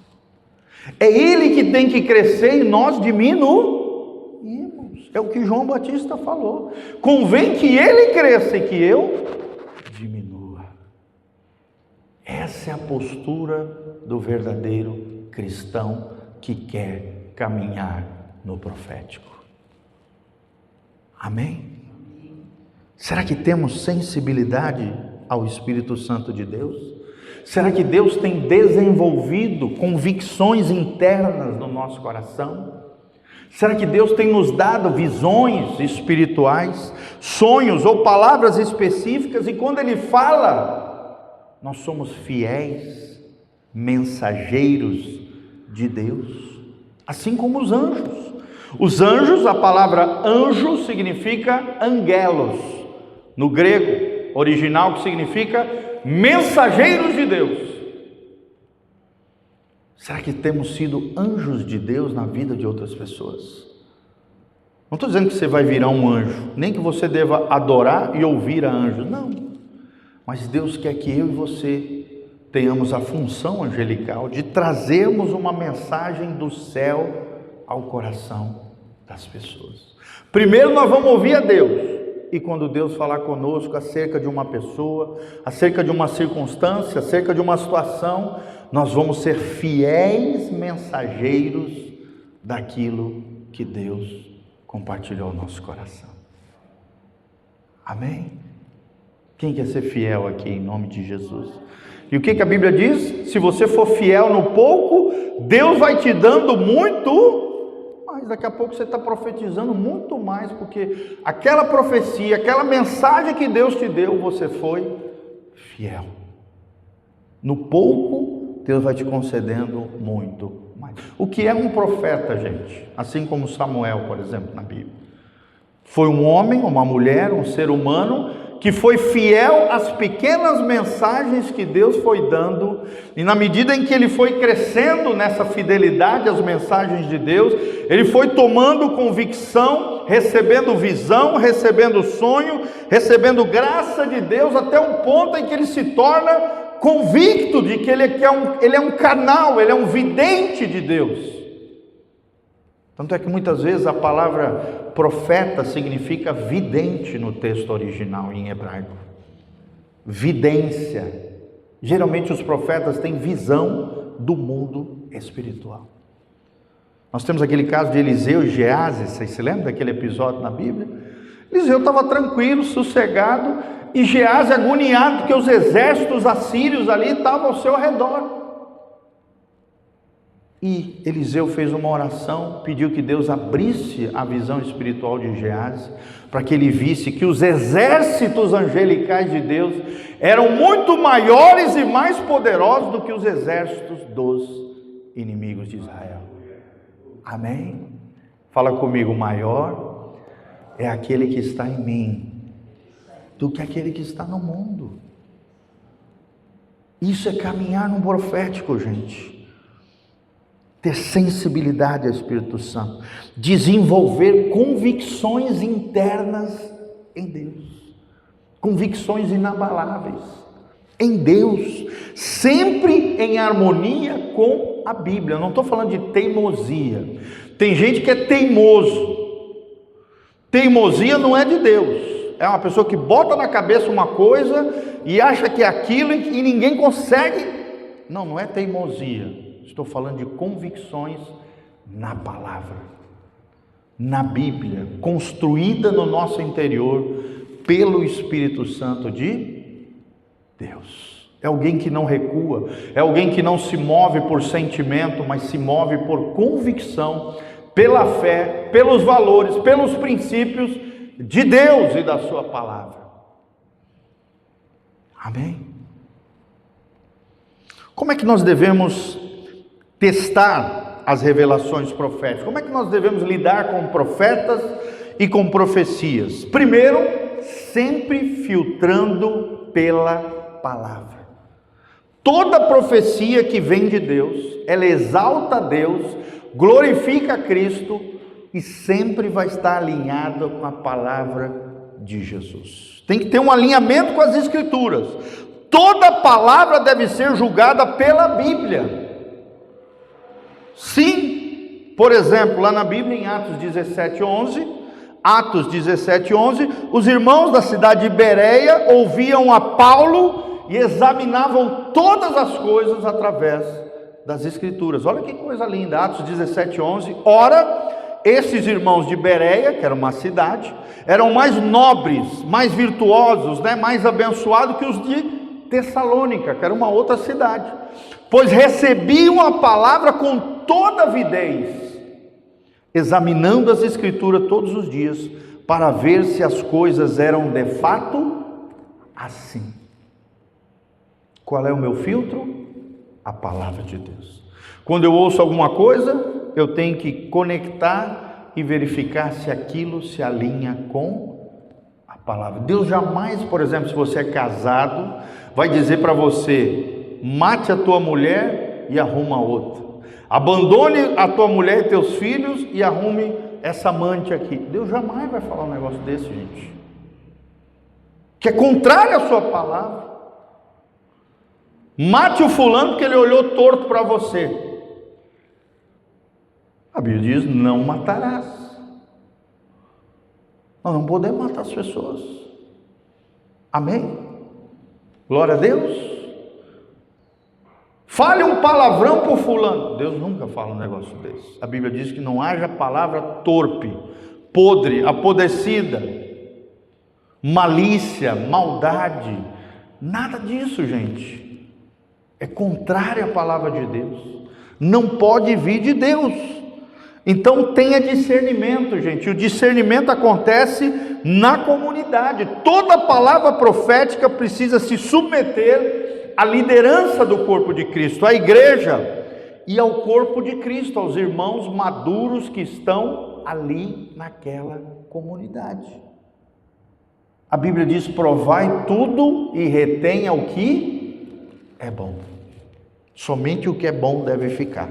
É Ele que tem que crescer e nós diminuímos. É o que João Batista falou. Convém que Ele cresça e que eu diminua. Essa é a postura do verdadeiro cristão que quer caminhar no profético. Amém? Será que temos sensibilidade ao Espírito Santo de Deus? Será que Deus tem desenvolvido convicções internas no nosso coração? Será que Deus tem nos dado visões espirituais, sonhos ou palavras específicas, e quando Ele fala, nós somos fiéis mensageiros de Deus? Assim como os anjos. Os anjos, a palavra anjo significa angelos, no grego original, que significa mensageiros de Deus. Será que temos sido anjos de Deus na vida de outras pessoas? Não estou dizendo que você vai virar um anjo, nem que você deva adorar e ouvir a anjos, não. Mas Deus quer que eu e você tenhamos a função angelical de trazermos uma mensagem do céu ao coração das pessoas. Primeiro nós vamos ouvir a Deus, e quando Deus falar conosco acerca de uma pessoa, acerca de uma circunstância, acerca de uma situação, nós vamos ser fiéis mensageiros daquilo que Deus compartilhou ao nosso coração. Amém? Quem quer ser fiel aqui em nome de Jesus? E o que a Bíblia diz? Se você for fiel no pouco, Deus vai te dando muito, mas daqui a pouco você está profetizando muito mais, porque aquela profecia, aquela mensagem que Deus te deu, você foi fiel. No pouco, Deus vai te concedendo muito mais. O que é um profeta, gente? Assim como Samuel, por exemplo, na Bíblia. Foi um homem, uma mulher, um ser humano que foi fiel às pequenas mensagens que Deus foi dando, e na medida em que ele foi crescendo nessa fidelidade às mensagens de Deus, ele foi tomando convicção, recebendo visão, recebendo sonho, recebendo graça de Deus, até um ponto em que ele se torna convicto de que ele é um canal, ele é um vidente de Deus. Tanto é que muitas vezes a palavra profeta significa vidente no texto original em hebraico. Vidência. Geralmente os profetas têm visão do mundo espiritual. Nós temos aquele caso de Eliseu e Geazi, vocês se lembram daquele episódio na Bíblia? Eliseu estava tranquilo, sossegado, e Geazi agoniado, porque os exércitos assírios ali estavam ao seu redor. E Eliseu fez uma oração, pediu que Deus abrisse a visão espiritual de Geazi, para que ele visse que os exércitos angelicais de Deus eram muito maiores e mais poderosos do que os exércitos dos inimigos de Israel. Amém? Fala comigo, maior é aquele que está em mim do que aquele que está no mundo. Isso é caminhar no profético, gente. Ter sensibilidade ao Espírito Santo, desenvolver convicções internas em Deus, convicções inabaláveis em Deus, sempre em harmonia com a Bíblia. Eu não estou falando de teimosia. Tem gente que é teimoso. Teimosia não é de Deus. É uma pessoa que bota na cabeça uma coisa e acha que é aquilo e ninguém consegue. Não, não é teimosia. Estou falando de convicções na palavra, na Bíblia, construída no nosso interior pelo Espírito Santo de Deus. É alguém que não recua, é alguém que não se move por sentimento, mas se move por convicção, pela fé, pelos valores, pelos princípios de Deus e da sua palavra. Amém? Como é que nós devemos testar as revelações proféticas? Como é que nós devemos lidar com profetas e com profecias? Primeiro, sempre filtrando pela palavra. Toda profecia que vem de Deus, ela exalta a Deus, glorifica a Cristo e sempre vai estar alinhada com a palavra de Jesus. Tem que ter um alinhamento com as Escrituras. Toda palavra deve ser julgada pela Bíblia. Sim, por exemplo, lá na Bíblia, em Atos 17:11, os irmãos da cidade de Bereia ouviam a Paulo e examinavam todas as coisas através das Escrituras. Olha que coisa linda, Atos 17:11. Ora, esses irmãos de Bereia, que era uma cidade, eram mais nobres, mais virtuosos, mais abençoados que os de Tessalônica, que era uma outra cidade, pois recebiam a palavra com toda avidez examinando as Escrituras todos os dias, para ver se as coisas eram de fato assim. Qual é o meu filtro? A palavra de Deus. Quando eu ouço alguma coisa, eu tenho que conectar e verificar se aquilo se alinha com a palavra. Deus jamais, por exemplo, se você é casado, vai dizer para você: mate a tua mulher e arruma outra. Abandone a tua mulher e teus filhos e arrume essa amante aqui. Deus jamais vai falar um negócio desse, gente. Que é contrário à sua palavra. Mate o fulano porque ele olhou torto para você. A Bíblia diz: não matarás. Nós não podemos matar as pessoas. Amém? Glória a Deus. Fale um palavrão para o fulano. Deus nunca fala um negócio desse. A Bíblia diz que não haja palavra torpe, podre, apodrecida, malícia, maldade. Nada disso, gente. É contrário à palavra de Deus. Não pode vir de Deus. Então tenha discernimento, gente. O discernimento acontece na comunidade. Toda palavra profética precisa se submeter à liderança do corpo de Cristo, à igreja e ao corpo de Cristo, aos irmãos maduros que estão ali naquela comunidade. A Bíblia diz: provai tudo e retenha o que é bom. Somente o que é bom deve ficar.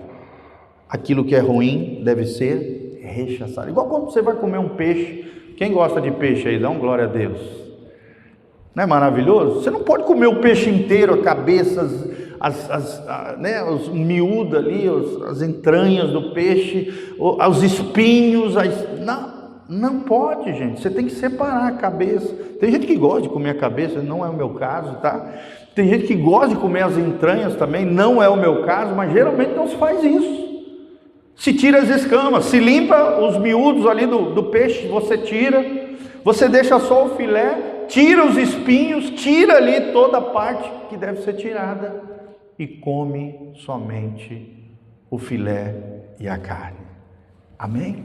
Aquilo que é ruim deve ser rechaçado. Igual quando você vai comer um peixe. Quem gosta de peixe aí? Dá um glória a Deus. Não é maravilhoso? Você não pode comer o peixe inteiro, a cabeça, os miúdos ali, as entranhas do peixe, os espinhos. Não pode, gente. Você tem que separar a cabeça. Tem gente que gosta de comer a cabeça, não é o meu caso, tá? Tem gente que gosta de comer as entranhas também, não é o meu caso, mas geralmente não se faz isso. Se tira as escamas, se limpa os miúdos ali do peixe, você tira, você deixa só o filé, tira os espinhos, tira ali toda a parte que deve ser tirada e come somente o filé e a carne. Amém?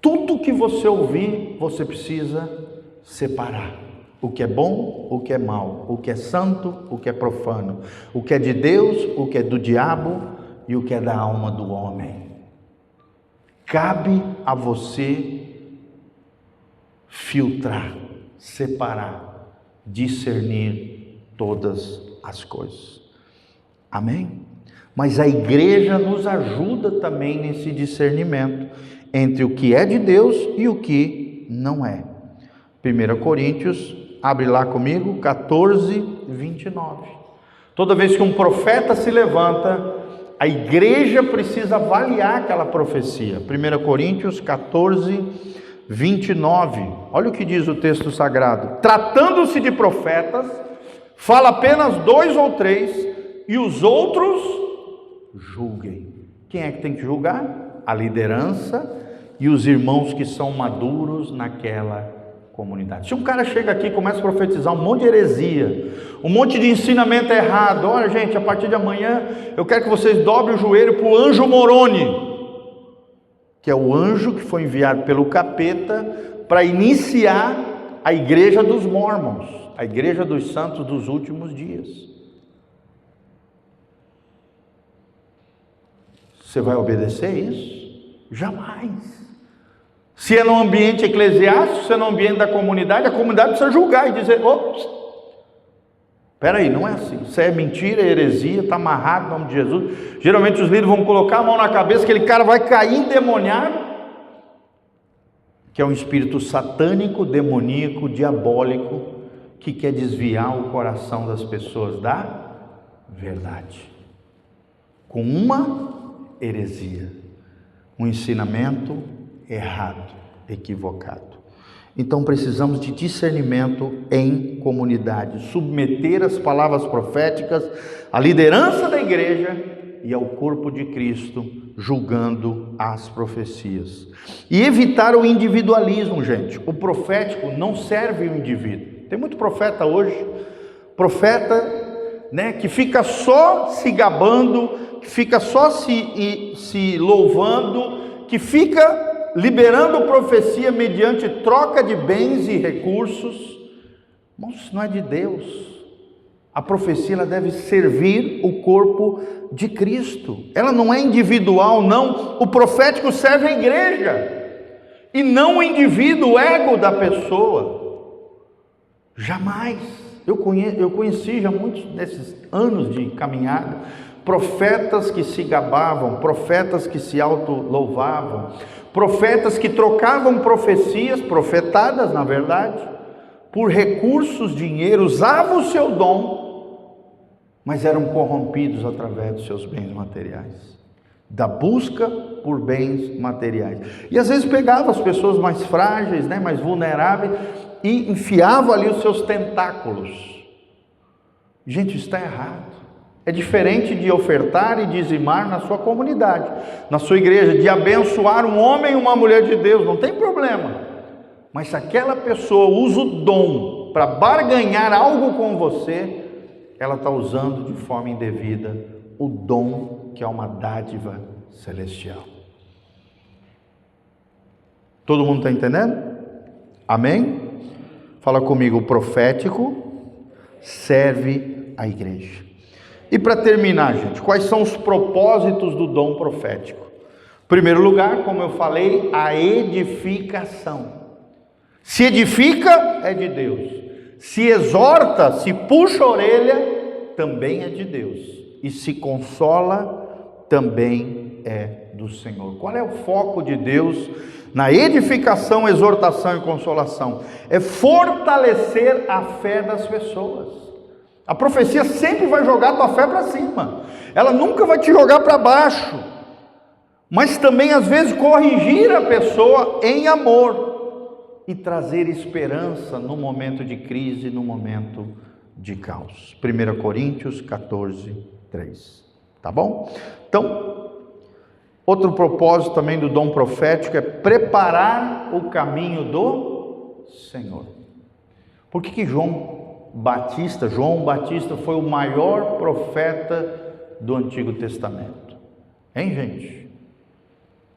Tudo que você ouvir, você precisa separar. O que é bom, o que é mal, o que é santo, o que é profano, o que é de Deus, o que é do diabo e o que é da alma do homem. Cabe a você filtrar, separar, discernir todas as coisas. Amém? Mas a igreja nos ajuda também nesse discernimento entre o que é de Deus e o que não é. 1 Coríntios, abre lá comigo, 14, 29. Toda vez que um profeta se levanta, a igreja precisa avaliar aquela profecia. 1 Coríntios 14, 29. Olha o que diz o texto sagrado. Tratando-se de profetas, fala apenas 2 ou 3, e os outros julguem. Quem é que tem que julgar? A liderança e os irmãos que são maduros naquela comunidade. Se um cara chega aqui e começa a profetizar um monte de heresia, um monte de ensinamento errado: olha, gente, a partir de amanhã eu quero que vocês dobrem o joelho para o anjo Moroni, que é o anjo que foi enviado pelo capeta para iniciar a igreja dos Mórmons, a igreja dos santos dos últimos dias. Você vai obedecer isso? Jamais. Se é no ambiente eclesiástico, se é no ambiente da comunidade, a comunidade precisa julgar e dizer: ops, espera aí, não é assim, isso é mentira, é heresia, está amarrado em nome de Jesus. Geralmente os líderes vão colocar a mão na cabeça, aquele cara vai cair endemoniado, que é um espírito satânico, demoníaco, diabólico, que quer desviar o coração das pessoas da verdade, com uma heresia, um ensinamento errado, equivocado. Então precisamos de discernimento em comunidade, submeter as palavras proféticas à liderança da igreja e ao corpo de Cristo, julgando as profecias. E evitar o individualismo, gente. O profético não serve o indivíduo. Tem muito profeta hoje, que fica só se gabando, que fica só se louvando, que fica liberando profecia mediante troca de bens e recursos. Irmãos, isso não é de Deus. A profecia ela deve servir o corpo de Cristo. Ela não é individual, não. O profético serve a igreja e não o indivíduo, o ego da pessoa. Jamais. Eu conheci já muitos desses anos de caminhada, profetas que se gabavam, profetas que se auto-louvavam, profetas que trocavam profecias, profetadas na verdade, por recursos, dinheiro, usavam o seu dom, mas eram corrompidos através dos seus bens materiais, da busca por bens materiais. E às vezes pegava as pessoas mais frágeis, mais vulneráveis, e enfiava ali os seus tentáculos. Gente, isso está errado. É diferente de ofertar e dizimar na sua comunidade, na sua igreja, de abençoar um homem e uma mulher de Deus, não tem problema. Mas se aquela pessoa usa o dom para barganhar algo com você, ela está usando de forma indevida o dom que é uma dádiva celestial. Todo mundo está entendendo? Amém? Fala comigo, o profético serve a igreja. E para terminar, gente, quais são os propósitos do dom profético? Em primeiro lugar, como eu falei, a edificação. Se edifica, é de Deus. Se exorta, se puxa a orelha, também é de Deus. E se consola, também é do Senhor. Qual é o foco de Deus na edificação, exortação e consolação? É fortalecer a fé das pessoas. A profecia sempre vai jogar a tua fé para cima. Ela nunca vai te jogar para baixo. Mas também às vezes corrigir a pessoa em amor e trazer esperança no momento de crise, no momento de caos. 1 Coríntios 14, 3. Tá bom? Então, outro propósito também do dom profético é preparar o caminho do Senhor. Por que João Batista foi o maior profeta do Antigo Testamento? Hein, gente?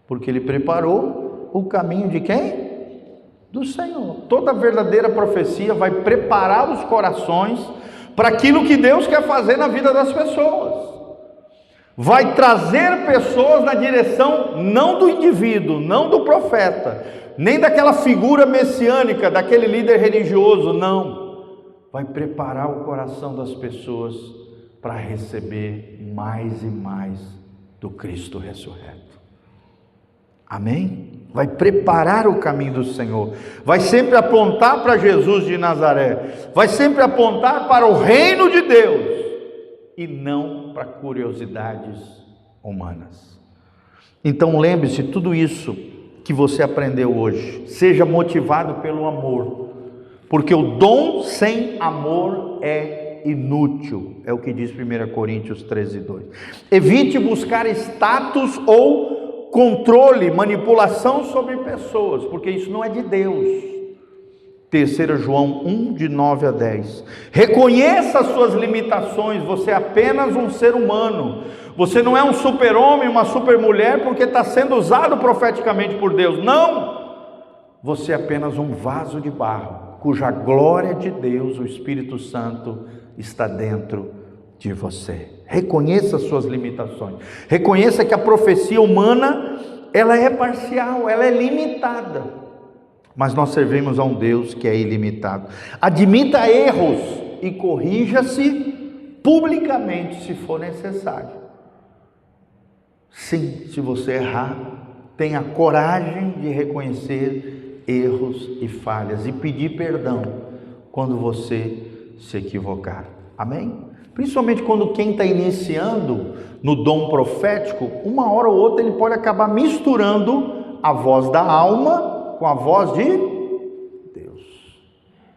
Porque ele preparou o caminho de quem? Do Senhor. Toda verdadeira profecia vai preparar os corações para aquilo que Deus quer fazer na vida das pessoas. Vai trazer pessoas na direção não do indivíduo, não do profeta, nem daquela figura messiânica, daquele líder religioso, não. Vai preparar o coração das pessoas para receber mais e mais do Cristo ressurreto. Amém? Vai preparar o caminho do Senhor, vai sempre apontar para Jesus de Nazaré, vai sempre apontar para o reino de Deus e não para curiosidades humanas. Então lembre-se, tudo isso que você aprendeu hoje, seja motivado pelo amor, porque o dom sem amor é inútil, é o que diz 1 Coríntios 13, 2. Evite buscar status ou controle, manipulação sobre pessoas, porque isso não é de Deus. 3 João 1, de 9 a 10. Reconheça as suas limitações, você é apenas um ser humano. Você não é um super-homem, uma super-mulher, porque está sendo usado profeticamente por Deus. Não! Você é apenas um vaso de barro, cuja glória de Deus, o Espírito Santo, está dentro de você. Reconheça as suas limitações. Reconheça que a profecia humana, ela é parcial, ela é limitada. Mas nós servimos a um Deus que é ilimitado. Admita erros e corrija-se publicamente se for necessário. Sim, se você errar, tenha coragem de reconhecer erros e falhas e pedir perdão quando você se equivocar. Amém? Principalmente quando quem está iniciando no dom profético, uma hora ou outra ele pode acabar misturando a voz da alma com a voz de Deus.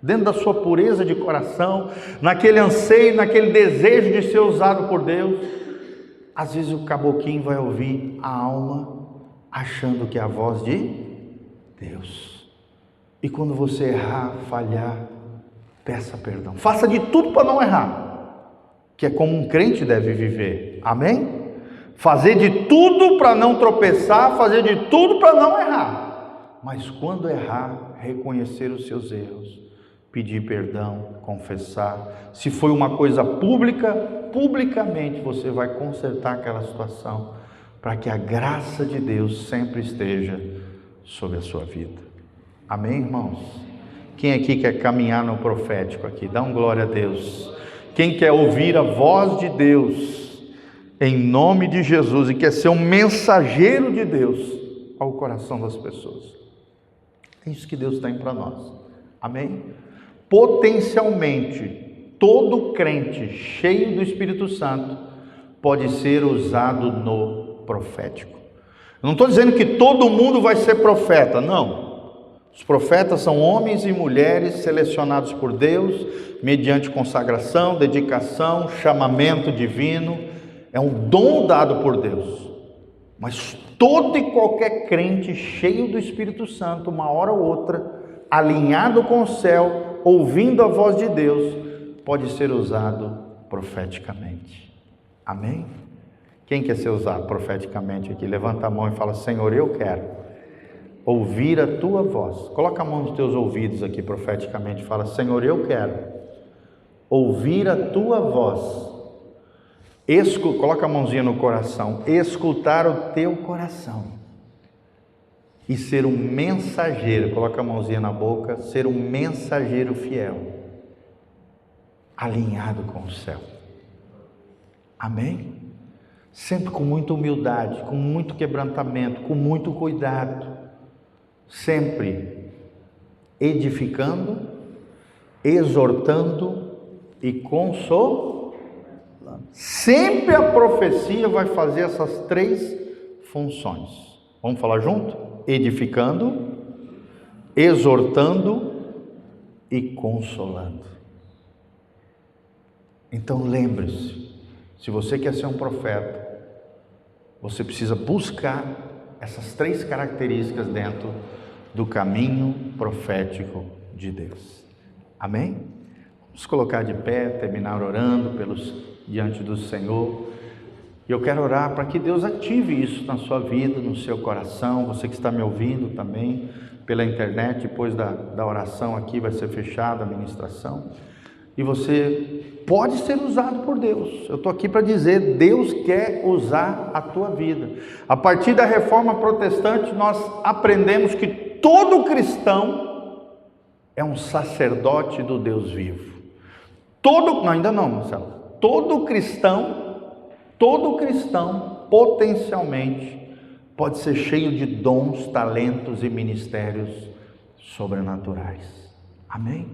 Dentro da sua pureza de coração, naquele anseio, naquele desejo de ser usado por Deus, às vezes o caboclinho vai ouvir a alma achando que é a voz de Deus. E quando você errar, falhar, peça perdão. Faça de tudo para não errar, que é como um crente deve viver. Amém? fazer de tudo para não tropeçar, fazer de tudo para não errar. Mas quando errar, reconhecer os seus erros, pedir perdão, confessar. Se foi uma coisa pública, publicamente você vai consertar aquela situação, para que a graça de Deus sempre esteja sobre a sua vida. Amém, irmãos? Quem aqui quer caminhar no profético aqui? Dá um glória a Deus. Quem quer ouvir a voz de Deus em nome de Jesus e quer ser um mensageiro de Deus ao coração das pessoas? É isso que Deus tem para nós. Amém? Potencialmente, todo crente cheio do Espírito Santo pode ser usado no profético. Eu não estou dizendo que todo mundo vai ser profeta, não. Os profetas são homens e mulheres selecionados por Deus, mediante consagração, dedicação, chamamento divino. É um dom dado por Deus. Mas todo e qualquer crente cheio do Espírito Santo, uma hora ou outra, alinhado com o céu, ouvindo a voz de Deus, pode ser usado profeticamente. Amém? Quem quer ser usado profeticamente aqui? Levanta a mão e fala: Senhor, eu quero ouvir a tua voz. Coloca a mão nos teus ouvidos aqui profeticamente. Fala: Senhor, eu quero ouvir a tua voz. Coloca a mãozinha no coração. Escutar o teu coração. E ser um mensageiro. Coloca a mãozinha na boca. Ser um mensageiro fiel. Alinhado com o céu. Amém? Sempre com muita humildade, com muito quebrantamento, com muito cuidado. Sempre edificando, exortando e consolando. Sempre a profecia vai fazer essas três funções. Vamos falar junto? Edificando, exortando e consolando. Então lembre-se, se você quer ser um profeta, você precisa buscar essas três características dentro do caminho profético de Deus. Amém? Vamos colocar de pé, terminar orando diante do Senhor. E eu quero orar para que Deus ative isso na sua vida, no seu coração. Você que está me ouvindo também pela internet, depois da oração aqui vai ser fechada a ministração. E você pode ser usado por Deus. Eu estou aqui para dizer, Deus quer usar a tua vida. A partir da reforma protestante, nós aprendemos que todo cristão é um sacerdote do Deus vivo. Ainda não, Marcelo. Todo cristão potencialmente pode ser cheio de dons, talentos e ministérios sobrenaturais. Amém?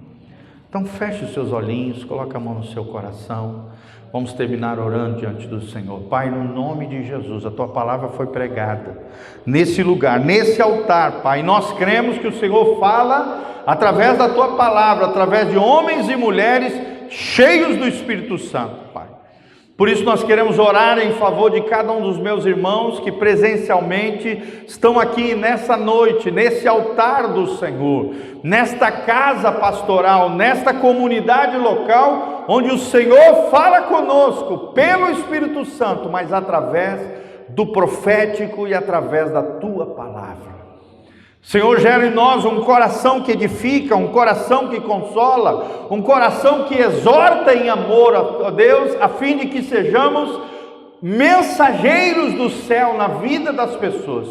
Então feche os seus olhinhos, coloque a mão no seu coração. Vamos terminar orando diante do Senhor. Pai, no nome de Jesus, a tua palavra foi pregada nesse lugar, nesse altar, Pai. Nós cremos que o Senhor fala através da tua palavra, através de homens e mulheres cheios do Espírito Santo, Pai. Por isso nós queremos orar em favor de cada um dos meus irmãos que presencialmente estão aqui nessa noite, nesse altar do Senhor, nesta casa pastoral, nesta comunidade local, onde o Senhor fala conosco pelo Espírito Santo, mas através do profético e através da tua palavra. Senhor, gera em nós um coração que edifica, um coração que consola, um coração que exorta em amor a Deus, a fim de que sejamos mensageiros do céu na vida das pessoas.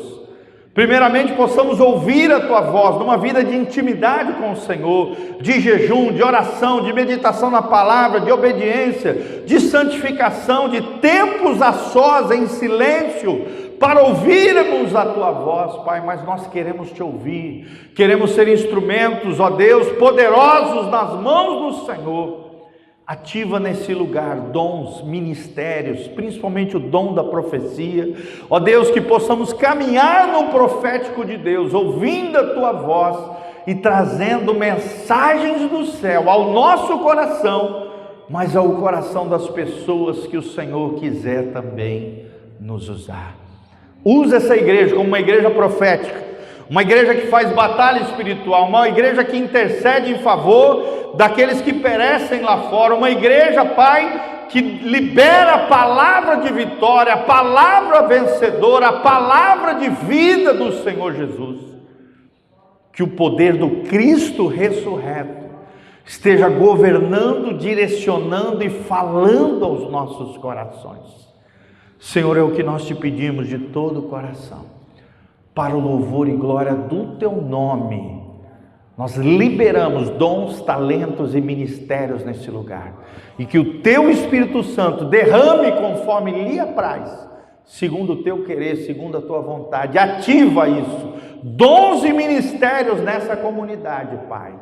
Primeiramente, possamos ouvir a tua voz, numa vida de intimidade com o Senhor, de jejum, de oração, de meditação na palavra, de obediência, de santificação, de tempos a sós, em silêncio, para ouvirmos a tua voz, Pai. Mas nós queremos te ouvir, queremos ser instrumentos, ó Deus, poderosos nas mãos do Senhor. Ativa nesse lugar dons, ministérios, principalmente o dom da profecia, ó Deus, que possamos caminhar no profético de Deus, ouvindo a tua voz e trazendo mensagens do céu ao nosso coração, mas ao coração das pessoas que o Senhor quiser também nos usar. Usa essa igreja como uma igreja profética, uma igreja que faz batalha espiritual, uma igreja que intercede em favor daqueles que perecem lá fora, uma igreja, Pai, que libera a palavra de vitória, a palavra vencedora, a palavra de vida do Senhor Jesus. Que o poder do Cristo ressurreto esteja governando, direcionando e falando aos nossos corações. Senhor, é o que nós te pedimos de todo o coração, para o louvor e glória do teu nome. Nós liberamos dons, talentos e ministérios nesse lugar, e que o teu Espírito Santo derrame conforme lhe apraz, segundo o teu querer, segundo a tua vontade. Ativa isso, dons e ministérios nessa comunidade, Pai.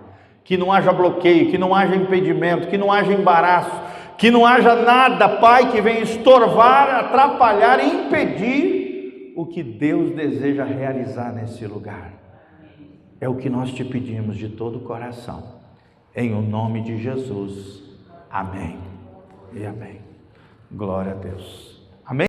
Que não haja bloqueio, que não haja impedimento, que não haja embaraço, que não haja nada, Pai, que venha estorvar, atrapalhar e impedir o que Deus deseja realizar nesse lugar. É o que nós te pedimos de todo o coração, em o nome de Jesus. Amém e amém. Glória a Deus.